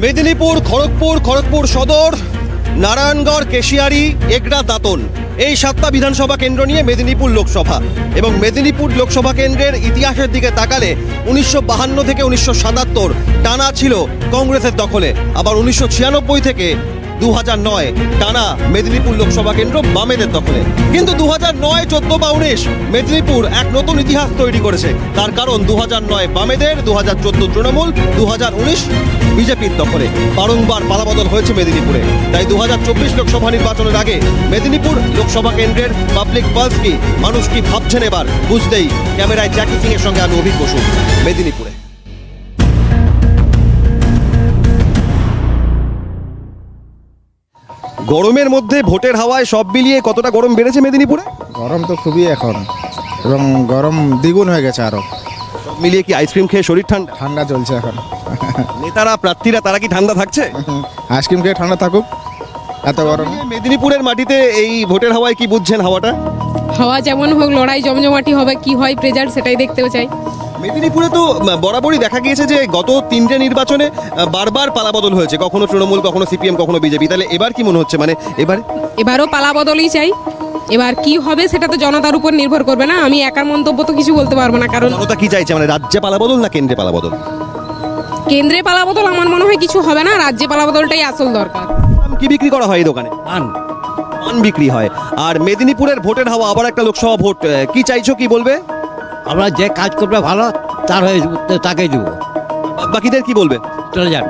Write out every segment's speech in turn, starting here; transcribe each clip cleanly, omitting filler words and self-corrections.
মেদিনীপুর, খড়গপুর সদর, নারায়ণগড়, কেশিয়ারি, এগরা, দাঁতন, এই 7টা বিধানসভা কেন্দ্র নিয়ে মেদিনীপুর লোকসভা। এবং মেদিনীপুর লোকসভা কেন্দ্রের ইতিহাসের দিকে তাকালে 1952 থেকে 1977 টানা ছিল কংগ্রেসের দখলে, আবার 1996 থেকে 2009 টানা মেদিনীপুর লোকসভা কেন্দ্র বামেদের দখলে। কিন্তু 2009, 14 বা 19 মেদিনীপুর এক নতুন ইতিহাস তৈরি করেছে। তার কারণ 2009 বামেদের, 2014 তৃণমূল, 2019 বিজেপির দখলে। বারংবার পালাবদল হয়েছে মেদিনীপুরে। তাই 2024 লোকসভা নির্বাচনের আগে মেদিনীপুর লোকসভা কেন্দ্রের পাবলিক পালস কি, মানুষ কি ভাবছেন এবার বুঝতেই ক্যামেরায় জ্যাকি সিং এর সঙ্গে আমি অভিক বসু, মেদিনীপুরে। গরমের মধ্যে ভোটের হাওয়ায় সব মিলিয়ে কতটা গরম বেড়েছে মেদিনীপুরে? গরম তো খুবই এখন, এবং গরম দ্বিগুণ হয়ে গেছে আরো। সব মিলিয়ে কি আইসক্রিম খেয়ে শরীর ঠান্ডা? ঠান্ডা চলছে এখন। নেতারা, প্রার্থীরা তারা কি ঠান্ডা থাকছে? আইসক্রিম খেয়ে ঠান্ডা থাকুক, এত গরম। মেদিনীপুরের মাটিতে এই ভোটের হাওয়ায় কি বুঝছেন হাওয়াটা? হাওয়া যেমন হোক, লড়াই জমজমাটি হবে, কি হয় রেজাল্ট সেটাই দেখতেও চাই। মেদিনীপুরে তো বরাবরই দেখা গিয়েছে যে গত 3টে নির্বাচনে বারবার পালাবদল হয়েছে, কখনো তৃণমূল, কখনো সিপিএম, কখনো বিজেপি। তাহলে এবার কি মনে হচ্ছে, মানে এবারও পালা বদলই চাই। এবার কি হবে সেটা তো জনতার উপর নির্ভর করবে না, আমি একার মন্তব্য তো কিছু বলতে পারবো না। কারণ জনতা কি চাইছে, মানে রাজ্যে পালাবদল না কেন্দ্রে পালাবদল? কেন্দ্রে পালা বদল আমার মনে হয় কিছু হবে না, রাজ্যে পালা বদলটাই আসল দরকার। কি বিক্রি করা হয় এই দোকানে? পান বিক্রি হয়। আর মেদিনীপুরের ভোটের হাওয়া, আবার একটা লোকসভা ভোট, কি চাইছো, কি বলবে? আমরা যে কাজ করবে ভালো তার হয়ে তাকেই দেবো, বাকিদের কি বলবে? চলে যান।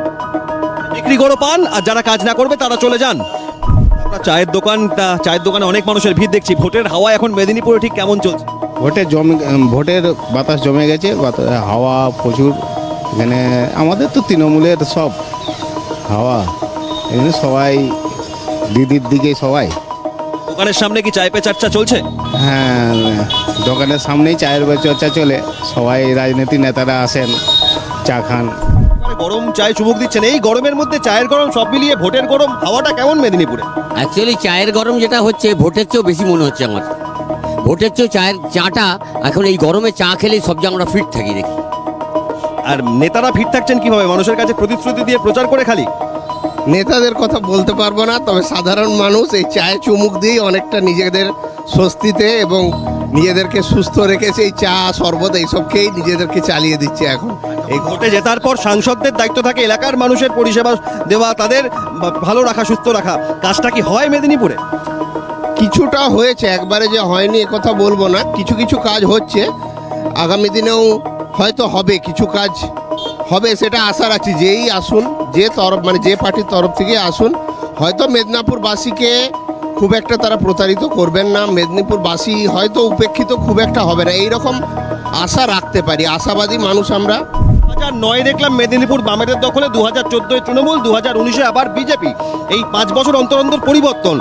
বিক্রি করো পান, আর যারা কাজ না করবে তারা চলে যান। চায়ের দোকানে অনেক মানুষের ভিড় দেখছি। ভোটের হাওয়া এখন মেদিনীপুরে ঠিক কেমন চলছে? ভোটের বাতাস জমে গেছে, হাওয়া প্রচুর। এখানে আমাদের তো তৃণমূলের সব হাওয়া, এখানে সবাই দিদির দিকে সবাই। দোকানের সামনে কি চায় পে চর্চা চলছে? হ্যাঁ, দোকানের সামনেই চায়ের চর্চা চলে, সবাই রাজনীতি নেতারা আসেন, চা খান। গরম চায় চুমুক দিচ্ছেন। এই গরমের মধ্যে চায়ের গরম, সব মিলিয়ে ভোটের গরম, হাওয়াটা কেমন মেদিনীপুরে? অ্যাকচুয়ালি চায়ের গরম যেটা হচ্ছে ভোটের চেয়েও বেশি মনে হচ্ছে আমার। ভোটের চেয়েও চাটা এখন এই গরমে চা খেলেই সব আমরা ফিট থাকি দেখি। আর নেতারা ফিট থাকছেন কিভাবে? মানুষের কাছে প্রতিশ্রুতি দিয়ে প্রচার করে খালি? নেতাদের কথা বলতে পারবো না, তবে সাধারণ মানুষ এই চায়ে চুমুক দিয়ে অনেকটা নিজেদের স্বস্তিতে এবং নিজেদেরকে সুস্থ রেখেছে। এই চা, শরবত এইসব খেয়েই নিজেদেরকে চালিয়ে দিচ্ছে এখন। এই ভোটে জেতার পর সাংসদদের দায়িত্ব থাকে এলাকার মানুষের পরিষেবা দেওয়া, তাদের ভালো রাখা, সুস্থ রাখা। কাজটা কি হয় মেদিনীপুরে? কিছুটা হয়েছে, একবারে যে হয়নি একথা বলবো না। কিছু কিছু কাজ হচ্ছে, আগামী দিনেও হয়তো হবে, কিছু কাজ হবে, সেটা আশা রাখছি। যেই আসুন, যে পার্টির তরফ থেকে আসুন, হয়তো মেদিনীপুরবাসীকে খুব একটা তারা প্রতারিত করবেন না, মেদিনীপুরবাসী হয়তো উপেক্ষিত খুব একটা হবে না, এইরকম আশা রাখতে পারি। আশাবাদী মানুষ আমরা। 2009 দেখলাম মেদিনীপুর বামেদের দখলে, 2014 তৃণমূল, 2019 আবার বিজেপি। এই 5 বছর অন্তর অন্তর পরিবর্তন,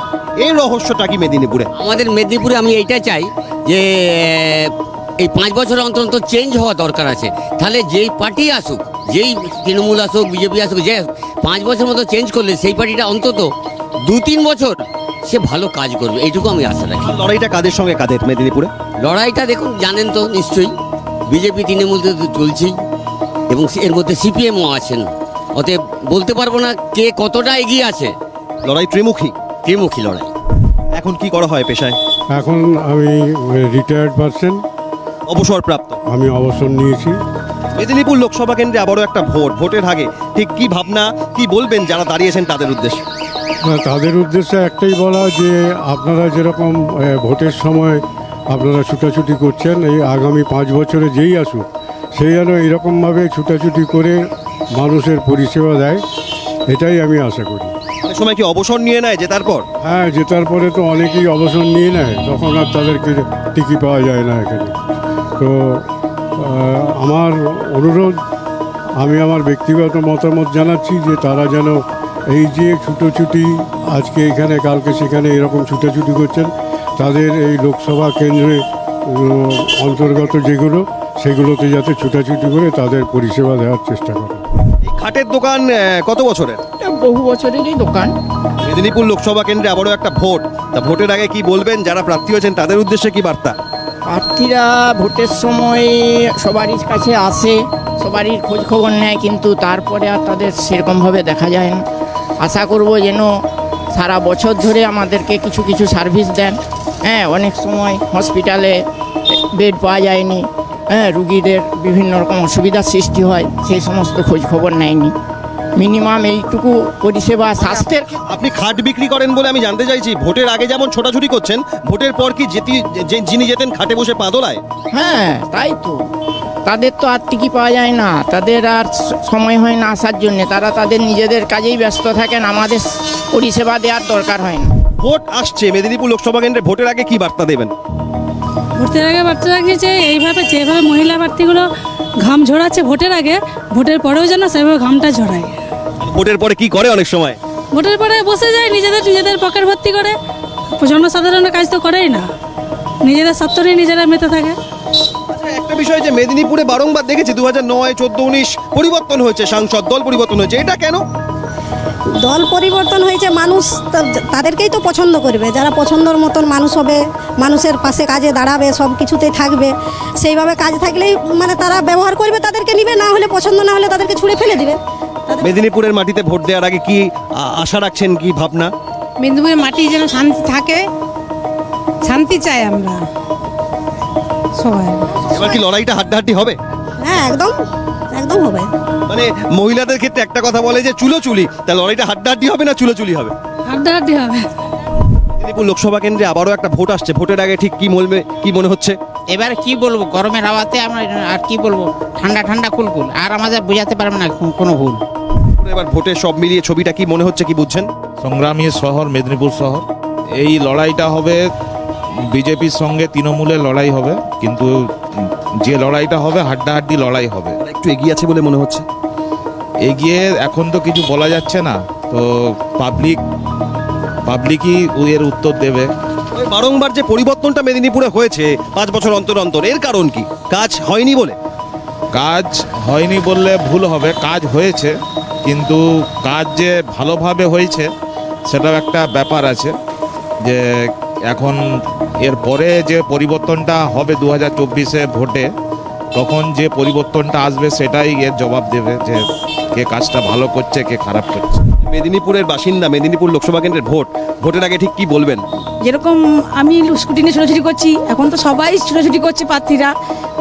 এই রহস্যটা কি মেদিনীপুরে? আমাদের মেদিনীপুরে আমি এইটা চাই যে এই 5 বছর অন্তর অন্তর চেঞ্জ হওয়া দরকার আছে। তাহলে যেই পার্টি আসুক, যেই তৃণমূল আসুক, বিজেপি আসুক, যে 5 বছর মতো চেঞ্জ করলে সেই পার্টিটা অন্তত 2-3 বছর সে ভালো কাজ করবে, এইটুকু আমি আশা রাখি। লড়াইটা কাদের সঙ্গে কাদের মেদিনীপুরে? লড়াইটা দেখুন, জানেন তো নিশ্চয়ই, বিজেপি তৃণমূল তো চলছেই, এবং এর মধ্যে সিপিএমও আছেন। অতএব বলতে পারবো না কে কতটা এগিয়ে আছে। লড়াই ত্রিমুখী লড়াই। এখন কি করা হয় পেশায়? এখন আমি রিটায়ার্ড পারসন, অবসরপ্রাপ্ত। আমি অবসর নিয়েছি। মেদিনীপুর লোকসভা কেন্দ্রে আবারও একটা ভোটের আগে ঠিক কি ভাবনা, কি বলবেন যারা দাঁড়িয়েছেন তাদের উদ্দেশ্যে? তাদের উদ্দেশ্যে একটাই বলা যে আপনারা যেরকম ভোটের সময় আপনারা ছুটাছুটি করছেন, এই আগামী 5 বছরে যেই আসুক সেই যেন এরকমভাবে ছুটাছুটি করে মানুষের পরিষেবা দেয়, এটাই আমি আশা করি। অনেক সময় কি অবসর নিয়ে নেয় জেতার পর? হ্যাঁ, জেতার পরে তো অনেকেই অবসর নিয়ে নেয়, তখন আর তাদেরকে টিকি পাওয়া যায় না এখানে। তো আমার অনুরোধ, আমি আমার ব্যক্তিগত মতামত জানাচ্ছি যে তারা যেন এই যে ছুটোছুটি আজকে এখানে কালকে সেখানে এরকম ছুটোছুটি করছেন, তাদের এই লোকসভা কেন্দ্রে অন্তর্গত যেগুলো সেগুলোতে যাতে ছুটাছুটি করে তাদের পরিষেবা দেওয়ার চেষ্টা করে। এই খাটের দোকান কত বছরের? বহু বছরেরই দোকান। মেদিনীপুর লোকসভা কেন্দ্রে আবারও একটা ভোট, তা ভোটের আগে কি বলবেন যারা প্রার্থী হয়েছেন তাদের উদ্দেশ্যে কি বার্তা? প্রার্থীরা ভোটের সময় সবারই কাছে আসে, সবারই খোঁজ খবর নেয়, কিন্তু তারপরে আর তাদের সেরকমভাবে দেখা যায় না। আশা করব যেন সারা বছর ধরে আমাদেরকে কিছু কিছু সার্ভিস দেন। হ্যাঁ, অনেক সময় হসপিটালে বেড পাওয়া যায়নি, হ্যাঁ, রুগীদের বিভিন্ন রকম অসুবিধার সৃষ্টি হয়, সেই সমস্ত খোঁজ খবর নেয়নি। মিনিমাম এইটুকু পরিষেবা স্বাস্থ্যের আপনি খাট বিক্রি করেন বলে আমি জানতে চাইছি, ভোটের আগে যেমন ছোটাছুটি করছেন, ভোটের পর কি যিনি যেতেন খাটে বসে পা দোলায়? হ্যাঁ, তাই তো। তাদের তো আর টিকি পাওয়া যায় না, তাদের আর সময় হয় না আসার জন্যে, তারা তাদের নিজেদের কাজেই ব্যস্ত থাকেন, আমাদের পরিষেবা দেওয়ার দরকার হয় না। ভোট আসছে মেদিনীপুর লোকসভা কেন্দ্রে, ভোটের আগে কি বার্তা দেবেন? ভোটের আগে বার্তা রাখিয়েছে এইভাবে, যেভাবে মহিলা প্রার্থীগুলো ঘাম ঝরাচ্ছে ভোটের আগে, ভোটের পরেও যেন সেভাবে ঘামটা ঝরায়। ভোটের পরে কি করে অনেক সময়? ভোটের পরে বসে যায়, নিজেদের পকেট ভর্তি করে, জনসাধারণের কাজ তো করেই না, নিজেদের স্বার্থ নিয়ে নিজেরা মেতে থাকে। আচ্ছা, একটা বিষয় যে মেদিনীপুরে বারংবার দেখেছি 2009, 14, 19 পরিবর্তন হয়েছে, সাংসদ দল পরিবর্তন হয়েছে, এটা কেন? দল পরিবর্তন হয়েছে, মানুষ তাদেরকেই তো পছন্দ করবে, যারা পছন্দর মতন মানুষ হবে, মানুষের পাশে কাজে দাঁড়াবে, সব কিছুতেই থাকবে, সেইভাবে কাজ থাকলেই মানে তারা ব্যবহার করবে, তাদেরকে নিবে, না হলে পছন্দ না হলে তাদেরকে ছুঁড়ে ফেলে দিবে। মেদিনীপুরের মাটিতে ভোট দেওয়ার আগে কি আশা রাখছেন, কি ভাবনা? মেদিনীপুরের মাটি যেন শান্তি থাকে, শান্তি চাই আমরা সবাই। এবার কি লড়াইটা হাড্ডাহাড্ডি হবে? হ্যাঁ, একদম একদম হবে। মানে মহিলাদের ক্ষেত্রে একটা কথা বলে যে চুলোচুলি, তা লড়াইটা হাড্ডাহাড্ডি হবে না চুলোচুলি হবে? হাড্ডাহাড্ডি হবে। মেদিনীপুর লোকসভা কেন্দ্রে আবারও একটা ভোট আসছে, ভোটের আগে ঠিক কি মনে হচ্ছে? এবার কি বলবো, গরমের হাওয়াতে আমরা আর কি বলবো, ঠান্ডা ঠান্ডা কুলকুল, আর আমাদের বোঝাতে পারবে না কোনো ভুল। এবার ভোটের সব মিলিয়ে ছবিটা কি মনে হচ্ছে, কি বুঝছেন? সংগ্রামী শহর মেদিনীপুর শহর, এই লড়াইটা হবে বিজেপির সঙ্গে তৃণমূলের লড়াই হবে, কিন্তু যে লড়াইটা হবে হাড্ডাহাড্ডি লড়াই হবে। একটু এগিয়ে আছে বলে মনে হচ্ছে। এগিয়ে এখন তো কিছু বলা যাচ্ছে না, তো পাবলিকই এর উত্তর দেবে। ওই বারংবার যে পরিবর্তনটা মেদিনীপুরে হয়েছে 5 বছর অন্তর অন্তর, এর কারণ কি? কাজ হয়নি বলে? কাজ হয়নি বললে ভুল হবে, কাজ হয়েছে, কিন্তু কাজ যে ভালোভাবে হয়েছে সেটাও একটা ব্যাপার আছে। যে এখন এর পরে যে পরিবর্তনটা হবে 2024-এ ভোটে, তখন যে পরিবর্তনটা আসবে সেটাই এর জবাব দেবে যে কে কাজটা ভালো করছে, কে খারাপ করছে। মেদিনীপুরের বাসিন্দা, মেদিনীপুর লোকসভা কেন্দ্রের ভোটের আগে ঠিক কি বলবেন? যেরকম আমি স্কুটিনে ছোটাছুটি করছি, এখন তো সবাই ছোটাছুটি করছে প্রার্থীরা,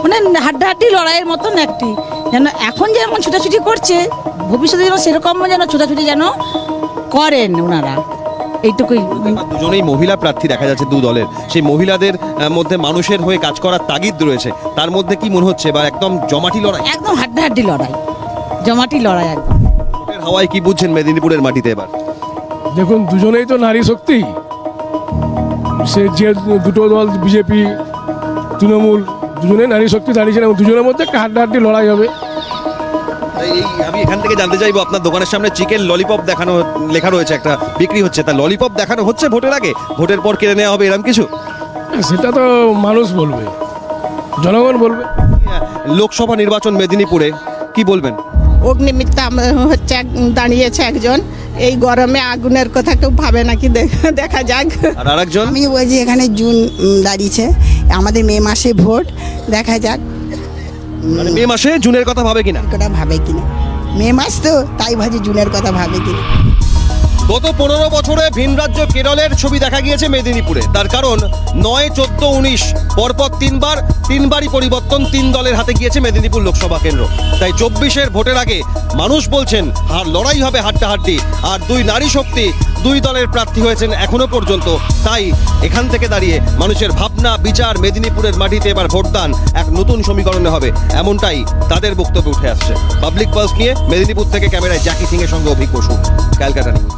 মানে হাড্ডাহাড্ডি লড়াইয়ের মতন একটি, যেন এখন যেমন ছোটাছুটি করছে ভবিষ্যতে যেন সেরকম যেন ছোটাছুটি যেন করেন ওনারা, এইটুকুই। দুজনেই মহিলা প্রার্থী দেখা যাচ্ছে দু দলের, সেই মহিলাদের মধ্যে মানুষের হয়ে কাজ করার তাগিদ রয়েছে, তার মধ্যে কি মনে হচ্ছে, বা একদম জমাটি লড়াই? একদম হাড্ডাহাড্ডি লড়াই, জমাটি লড়াই একদম। ভোটের হাওয়ায় কি বুঝছেন মেদিনীপুরের মাটিতে এবার? দেখুন, দুজনেই তো নারী শক্তি, সে যে দুটো দল বিজেপি তৃণমূল দুজনেই নারী শক্তি দাঁড়িয়েছেন, এবং দুজনের মধ্যে একটা হাড্ডাহাড্ডি লড়াই হবে। আমি এখান থেকে জানতে চাইবো, আপনার দোকানের সামনে চিকেন ললিপপ দেখানো লেখা রয়েছে, একটা বিক্রি হচ্ছে, তা ললিপপ দেখানো হচ্ছে ভোটের আগে, ভোটের পর কেড়ে নেওয়া হবে এরকম কিছু? সেটা তো মানুষ বলবে, জনগণ বলবে। লোকসভা নির্বাচন মেদিনীপুরে, কি বলবেন? অগ্নিমিত্রা হচ্ছে দাঁড়িয়েছে একজন, এই গরমে আগুনের কথা কেউ ভাবে নাকি, দেখা যাক। আর আরেকজন? আমি বলছি এখানে জুন দাঁড়িয়েছে, আমাদের মে মাসে ভোট, দেখা যাক মানে মে মাসে জুনের কথা ভাবে কিনা? কথা ভাবে কিনা, মে মাস তো তাই ভাজি জুনের কথা ভাবে কিনা। গত 15 বছরে ভিন রাজ্য কেরলের ছবি দেখা গিয়েছে মেদিনীপুরে, তার কারণ 9, 14, 19 পরপর তিনবারই পরিবর্তন, 3 দলের হাতে গিয়েছে মেদিনীপুর লোকসভা কেন্দ্র। তাই 24-এর ভোটের আগে মানুষ বলছেন লড়াই হবে হাড্ডাহাড্ডি, আর 2 নারী শক্তি 2 দলের প্রার্থী হয়েছেন এখনো পর্যন্ত। তাই এখান থেকে দাঁড়িয়ে মানুষের ভাবনা বিচার, মেদিনীপুরের মাটিতে এবার ভোটদান এক নতুন সমীকরণে হবে, এমনটাই তাদের বক্তব্যে উঠে আসছে। পাবলিক পালস নিয়ে মেদিনীপুর থেকে ক্যামেরায় জ্যাকি সিং এর সঙ্গে অভিক বসু, ক্যালকাটা নিউজ।